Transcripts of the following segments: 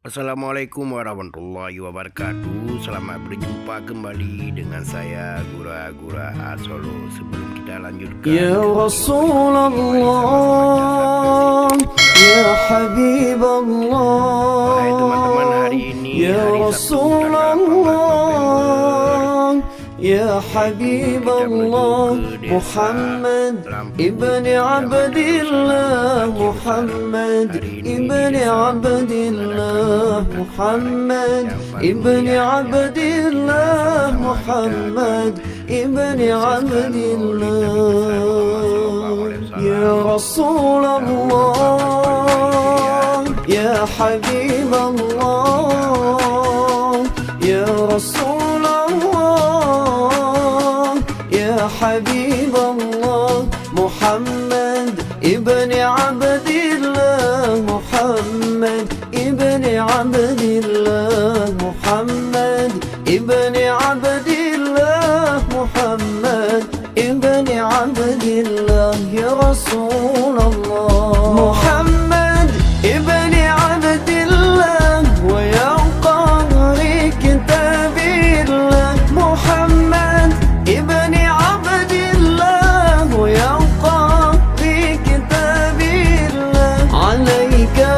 Assalamualaikum warahmatullahi wabarakatuh. Selamat berjumpa kembali dengan saya Gura Solo. Sebelum kita lanjutkan, ya Rasulullah, ya Habibullah, hai teman-teman, hari ini ya hari Sabtu Rasulullah, ya Habibullah, Muhammad ibn Abdillah, Muhammad ibn Abdillah, Muhammad ibn Abdillah, Muhammad ibn Abdillah, ya Rasulullah, ya Habibullah, ya Rasulullah, ya Habibullah, Muhammad ibn Abdillah, Muhammad ibn Abdillah, Muhammad ibn Abdillah, Muhammad ibn Abdillah, ya Rasulullah, Muhammad ibn Abdillah, wa ya qari kitabillah, Muhammad ibn Abdillah, wa ya qari kitabillah, alayka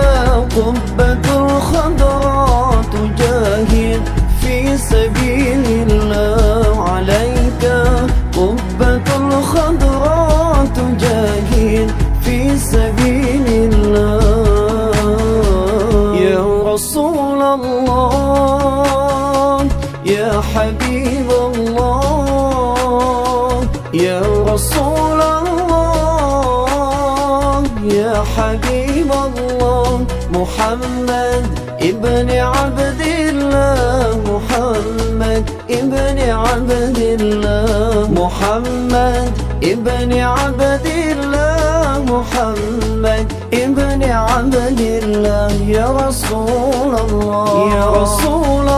qubbatul khadra tujahid fi sabilillah, alayka qubbatul khadra tujahid fi sabilillah, ya Rasulullah, ya Habibullah, ya Rasulullah, ya Habibullah, Muhammad ibn Abdillah, Muhammad ibn Abdillah, Muhammad ibn Abdillah, Muhammad ibn Abdillah, ya Rasulullah, ya Rasulullah,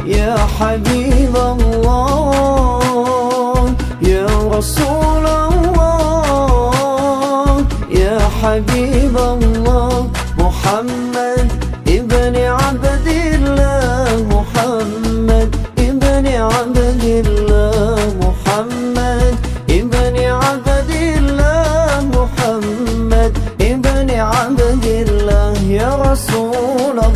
ya Habibullah, ya Rasulullah, ya Habibullah, Muhammad ibn Abdillah, Muhammad ibn Abdillah, Muhammad ibn Abdillah, Muhammad ibn Abdillah, ya Rasulullah,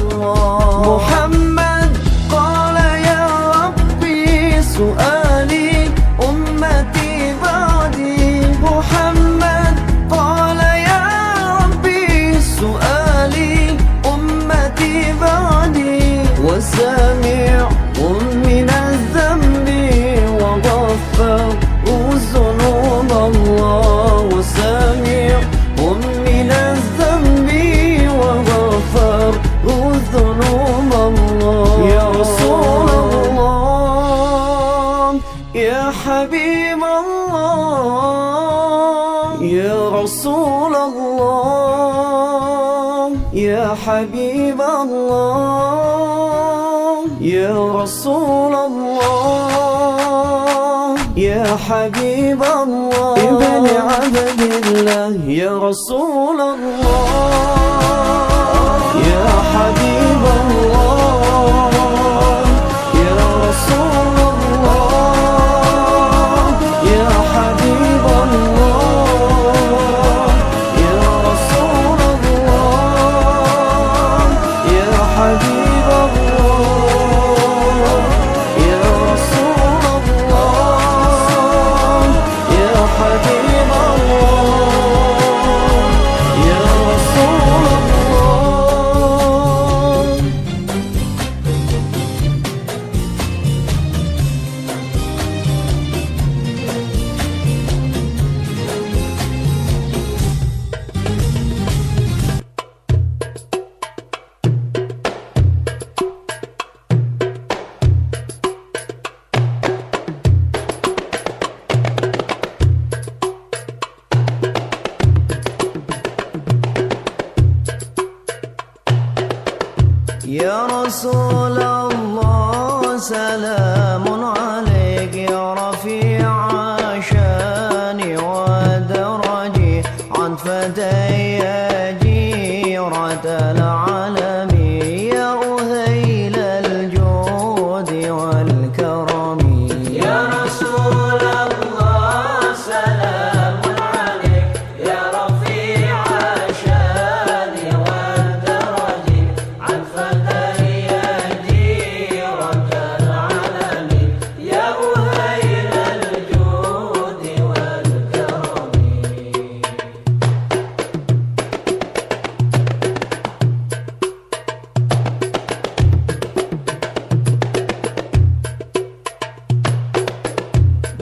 Muhammad qala ya Rabbi su'ali ummati ba'di, Muhammad qala ya Rabbi su'ali ummati ba'di, wa sami'un min adh-dhanbi wa ghaffaru dhunub Allah, wa sami'un min adh-dhanbi wa ghaffaru dhunub Allah, ya Rasulullah, ya Habibullah, ya Rasulullah, ya Habibullah, ya Rasulullah, ya Habibullah, ibn Abdillah, ya Rasulullah, ya Habibullah, ya Rasulullah, ya Habibullah, ya Rasulullah, ya Habibullah, ya Rasulullah, ya Habibullah, ya Rasulullah. Ya Rasulullah, salamun alaik ya rafi'a shani wa daraji, an fataya jiran العالم يا أهيل الجود والكرم يا رسول الله سلام عليك يا رفيع الشان والدرج عن فتى جيرة العالم يا أهيل الجود والكرم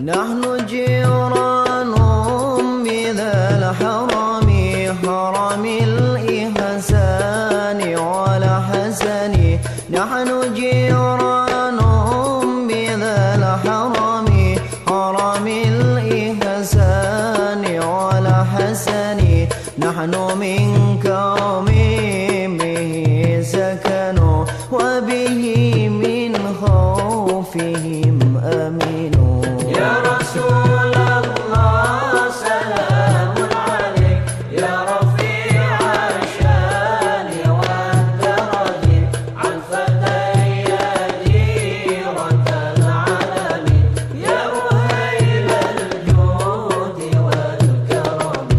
نحن جيران بذا الحرم حرم الإحسان والحسن نحن جيران بذا الحرم حرم الإحسان والحسن نحن من كرم به سكنوا وبه من خوفهم أمنوا يا رسول الله سلام عليك يا رفيع الشان والدرج عن فتى جيرة العالم يا أهيل الجود والكرم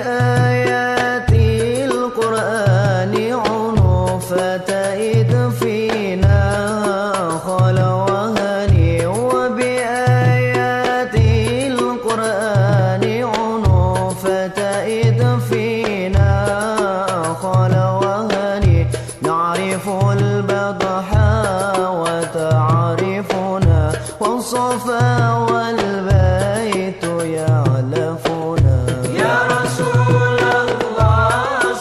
وبآيات القرآن عنف فتئد فينا خلوهني وبآيات القرآن عنف فتئد فينا خلوهني نعرف البطحا وتعرفنا والصفا والبيت يعلفنا يا رسول الله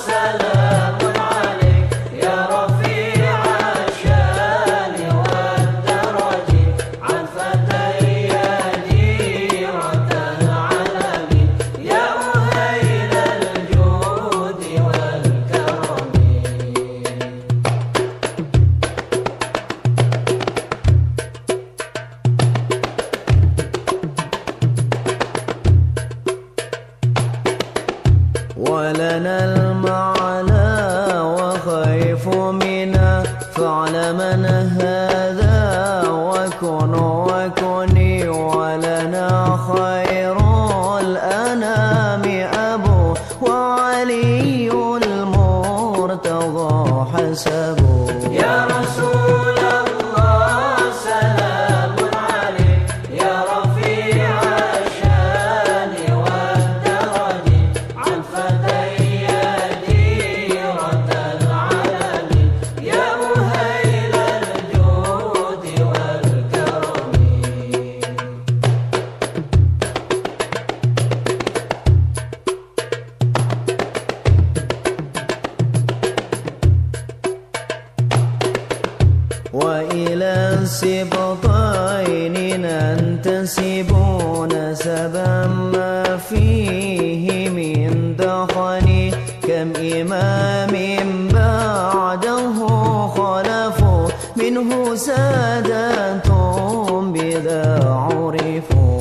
سلام عليك يا رفيع الشان والدرج عن فتى جيرة العالم يا أهيل الجود والكرم ولنا المعنى وخيف منا فاعلمن هذا وكني ولنا خير الأنام أبو وعلي المرتضى حسبه يا رسول الله سلام عليك يا رفيع الشان والدرج عن فتى جيرة العالم يا أهيل الجود والكرم وإلى السبطين ننتسب نسبا ما فيه من دخن كم إمام بعده خلفوا منه سادة بذا عرفوا